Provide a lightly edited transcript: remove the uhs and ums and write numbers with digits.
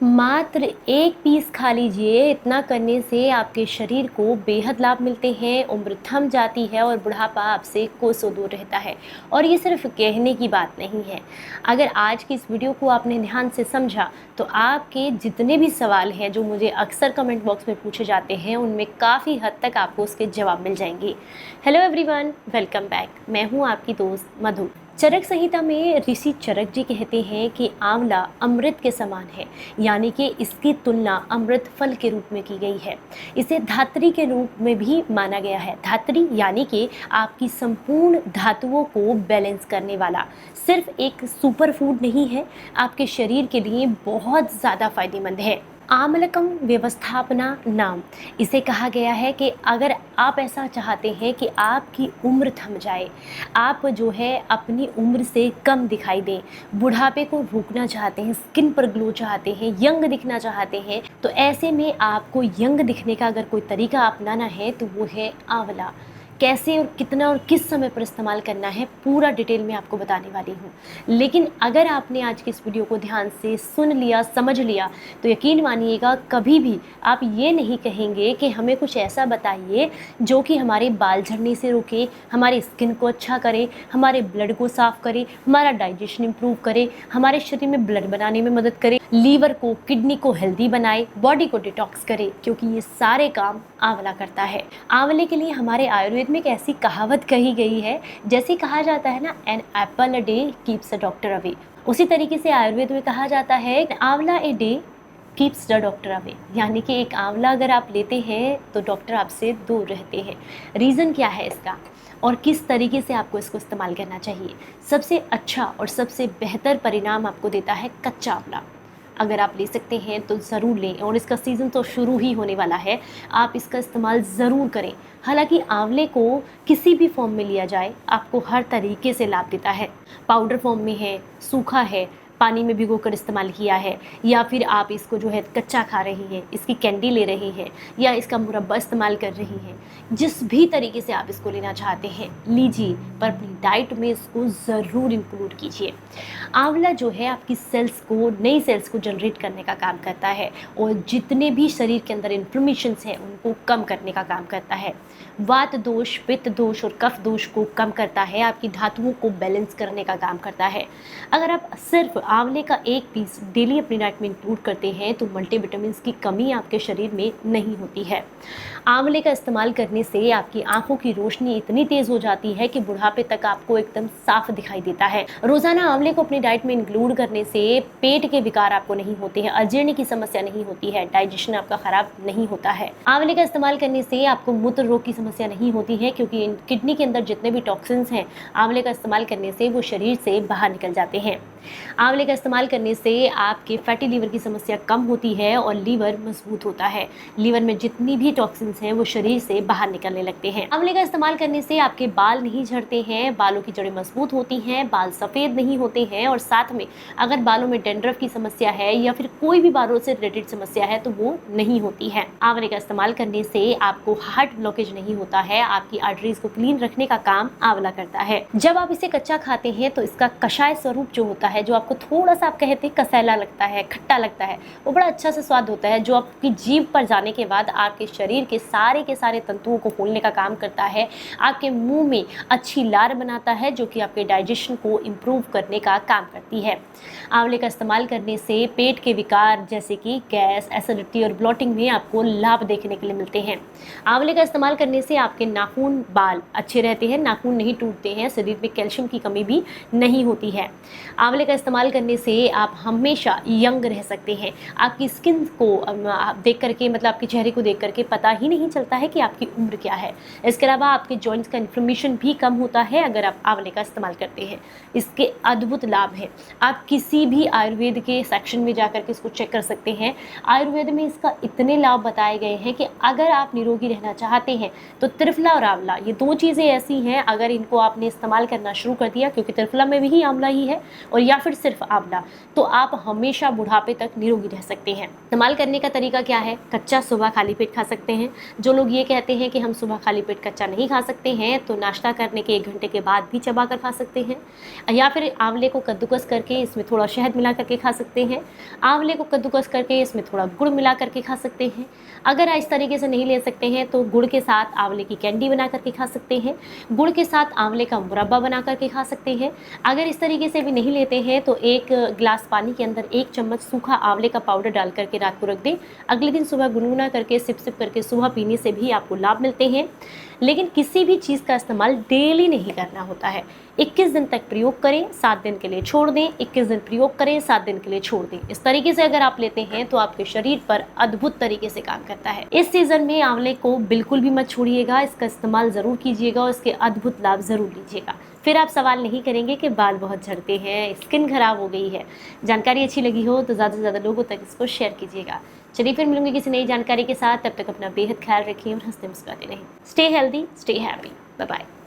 मात्र एक पीस खा लीजिए। इतना करने से आपके शरीर को बेहद लाभ मिलते हैं, उम्र थम जाती है और बुढ़ापा आपसे कोसों दूर रहता है। और ये सिर्फ कहने की बात नहीं है। अगर आज की इस वीडियो को आपने ध्यान से समझा तो आपके जितने भी सवाल हैं जो मुझे अक्सर कमेंट बॉक्स में पूछे जाते हैं, उनमें काफ़ी हद तक आपको उसके जवाब मिल जाएंगे। Hello everyone, welcome back. मैं हूँ आपकी दोस्त मधु। चरक संहिता में ऋषि चरक जी कहते हैं कि आंवला अमृत के समान है, यानी कि इसकी तुलना अमृत फल के रूप में की गई है। इसे धात्री के रूप में भी माना गया है। धात्री यानी कि आपकी संपूर्ण धातुओं को बैलेंस करने वाला सिर्फ एक सुपर फूड नहीं है, आपके शरीर के लिए बहुत ज़्यादा फायदेमंद है। आमलकम व्यवस्थापना नाम इसे कहा गया है कि अगर आप ऐसा चाहते हैं कि आपकी उम्र थम जाए, आप जो है अपनी उम्र से कम दिखाई दें, बुढ़ापे को रोकना चाहते हैं, स्किन पर ग्लो चाहते हैं, यंग दिखना चाहते हैं, तो ऐसे में आपको यंग दिखने का अगर कोई तरीका अपनाना है तो वो है आंवला। कैसे और कितना और किस समय पर इस्तेमाल करना है, पूरा डिटेल में आपको बताने वाली हूँ। लेकिन अगर आपने आज की इस वीडियो को ध्यान से सुन लिया, समझ लिया, तो यकीन मानिएगा कभी भी आप ये नहीं कहेंगे कि हमें कुछ ऐसा बताइए जो कि हमारे बाल झड़ने से रोके, हमारी स्किन को अच्छा करे, हमारे ब्लड को साफ़ करे, हमारा डाइजेशन इम्प्रूव करे, हमारे शरीर में ब्लड बनाने में मदद करे, लीवर को, किडनी को हेल्दी बनाए, बॉडी को डिटॉक्स करे, क्योंकि ये सारे काम आंवला करता है। आंवले के लिए हमारे आयुर्वेद में एक ऐसी कहावत कही गई है, जैसे कहा जाता है ना, an apple a day keeps a doctor away. उसी तरीके से आयुर्वेद में कहा जाता है amla a day keeps the doctor away, यानी कि एक आंवला अगर आप लेते हैं तो डॉक्टर आपसे दूर रहते हैं। रीज़न क्या है इसका और किस तरीके से आपको इसको इस्तेमाल करना चाहिए? सबसे अच्छा और सबसे बेहतर परिणाम आपको देता है कच्चा आंवला। अगर आप ले सकते हैं तो ज़रूर लें, और इसका सीज़न तो शुरू ही होने वाला है, आप इसका इस्तेमाल ज़रूर करें। हालांकि आंवले को किसी भी फॉर्म में लिया जाए आपको हर तरीके से लाभ देता है। पाउडर फॉर्म में है, सूखा है, पानी में भिगोकर इस्तेमाल किया है, या फिर आप इसको जो है कच्चा खा रही हैं, इसकी कैंडी ले रही हैं, या इसका मुरब्बा इस्तेमाल कर रही हैं, जिस भी तरीके से आप इसको लेना चाहते हैं लीजिए, पर अपनी डाइट में इसको ज़रूर इंक्लूड कीजिए। आंवला जो है आपकी सेल्स को, नई सेल्स को जनरेट करने का काम करता है, और जितने भी शरीर के अंदर इन्फ्लेमेशंस हैं उनको कम करने का काम करता है। वात दोष, पित्त दोष और कफ दोष को कम करता है, आपकी धातुओं को बैलेंस करने का काम करता है। अगर आप सिर्फ आंवले का एक पीस डेली अपनी डाइट में इंक्लूड करते हैं तो मल्टीविटामिन की कमी आपके शरीर में नहीं होती है। आंवले का इस्तेमाल करने से आपकी आंखों की रोशनी इतनी तेज़ हो जाती है कि बुढ़ापे तक आपको एकदम साफ दिखाई देता है। रोज़ाना आंवले को अपनी डाइट में इंक्लूड करने से पेट के विकार आपको नहीं होते हैं, अजीर्ण की समस्या नहीं होती है, डाइजेशन आपका खराब नहीं होता है। आंवले का इस्तेमाल करने से आपको मूत्र रोग की समस्या नहीं होती है, क्योंकि किडनी के अंदर जितने भी टॉक्सिन्स हैं आंवले का इस्तेमाल करने से वो शरीर से बाहर निकल जाते हैं। आंवले का इस्तेमाल करने से आपके फैटी लीवर की समस्या कम होती है और लीवर मजबूत होता है। लीवर में जितनी भी टॉक्सिन्स हैं वो शरीर से बाहर निकलने लगते हैं। आंवले का इस्तेमाल करने से आपके बाल नहीं झड़ते हैं, बालों की जड़ें मजबूत होती हैं, बाल सफ़ेद नहीं होते हैं, और साथ में अगर बालों में डैंड्रफ की समस्या है या फिर कोई भी बालों से रिलेटेड समस्या है तो वो नहीं होती है। आंवले का इस्तेमाल करने से आपको हार्ट ब्लॉकेज नहीं होता है, आपकी आर्टरीज को क्लीन रखने का काम आंवला करता है। जब आप इसे कच्चा खाते हैं तो इसका कषाय स्वरूप जो होता है, जो आपको थोड़ा सा आप कहते हैं कसैला लगता है, खट्टा लगता है, वो बड़ा अच्छा सा स्वाद होता है, जो आपकी जीभ पर जाने के बाद आपके शरीर के सारे तंतुओं को खोलने का काम करता है, आपके मुंह में अच्छी लार बनाता है, जो कि आपके डाइजेशन को इम्प्रूव करने का काम करती है। आंवले का इस्तेमाल करने से पेट के विकार जैसे कि गैस, एसिडिटी और ब्लॉटिंग में आपको लाभ देखने के लिए मिलते हैं। आंवले का इस्तेमाल करने से आपके नाखून, बाल अच्छे रहते हैं, नाखून नहीं टूटते हैं, शरीर में कैल्शियम की कमी भी नहीं होती है। आंवले का इस्तेमाल करने से आप हमेशा यंग रह सकते हैं। आपकी स्किन को देख करके, मतलब आपके चेहरे को देख करके पता ही नहीं चलता है कि आपकी उम्र क्या है। इसके अलावा आपके जॉइंट्स का इन्फ्लेमेशन भी कम होता है अगर आप आंवले का इस्तेमाल करते हैं। इसके अद्भुत लाभ हैं, आप किसी भी आयुर्वेद के सेक्शन में जाकर के इसको चेक कर सकते हैं। आयुर्वेद में इसका इतने लाभ बताए गए हैं कि अगर आप निरोगी रहना चाहते हैं तो त्रिफला और आंवला, ये दो चीज़ें ऐसी हैं, अगर इनको आपने इस्तेमाल करना शुरू कर दिया, क्योंकि त्रिफला में भी आंवला ही है और या फिर सिर्फ आंवला, तो आप हमेशा बुढ़ापे तक निरोगी रह सकते हैं। इस्तेमाल करने का तरीका क्या है? कच्चा सुबह खाली पेट खा सकते हैं। जो लोग ये कहते हैं कि हम सुबह खाली पेट कच्चा नहीं खा सकते हैं, तो नाश्ता करने के 1 घंटे के बाद भी चबा कर खा सकते हैं। या फिर आंवले को कद्दूकस करके इसमें थोड़ा शहद मिला करके खा सकते हैं। आंवले को कद्दूकस करके इसमें थोड़ा गुड़ मिला करके खा सकते हैं। अगर इस तरीके से नहीं ले सकते हैं तो गुड़ के साथ आंवले की कैंडी बना करके खा सकते हैं। गुड़ के साथ आंवले का मुरब्बा बना करके खा सकते हैं। अगर इस तरीके से भी नहीं लेते हैं तो 1 गिलास पानी के अंदर 1 चम्मच सूखा आंवले का पाउडर डाल करके रात को रख दें। अगले दिन सुबह गुनगुना करके सिप सिप करके सुबह पीने से भी आपको लाभ मिलते हैं। लेकिन किसी भी चीज़ का इस्तेमाल डेली नहीं करना होता है। 21 दिन तक प्रयोग करें, 7 दिन के लिए छोड़ दें, 21 दिन प्रयोग करें, 7 दिन के लिए छोड़ दें। इस तरीके से अगर आप लेते हैं तो आपके शरीर पर अद्भुत तरीके से काम करता है। इस सीजन में आंवले को बिल्कुल भी मत छोड़िएगा, इसका इस्तेमाल ज़रूर कीजिएगा और इसके अद्भुत लाभ ज़रूर लीजिएगा। फिर आप सवाल नहीं करेंगे कि बाल बहुत झड़ते हैं, स्किन खराब हो गई है। जानकारी अच्छी लगी हो तो ज़्यादा से ज़्यादा लोगों तक इसको शेयर कीजिएगा। चलिए फिर मिलूंगी किसी नई जानकारी के साथ, तब तक अपना बेहद ख्याल रखिए और हंसते मुस्कुराते रहें। Stay healthy, stay happy, bye bye.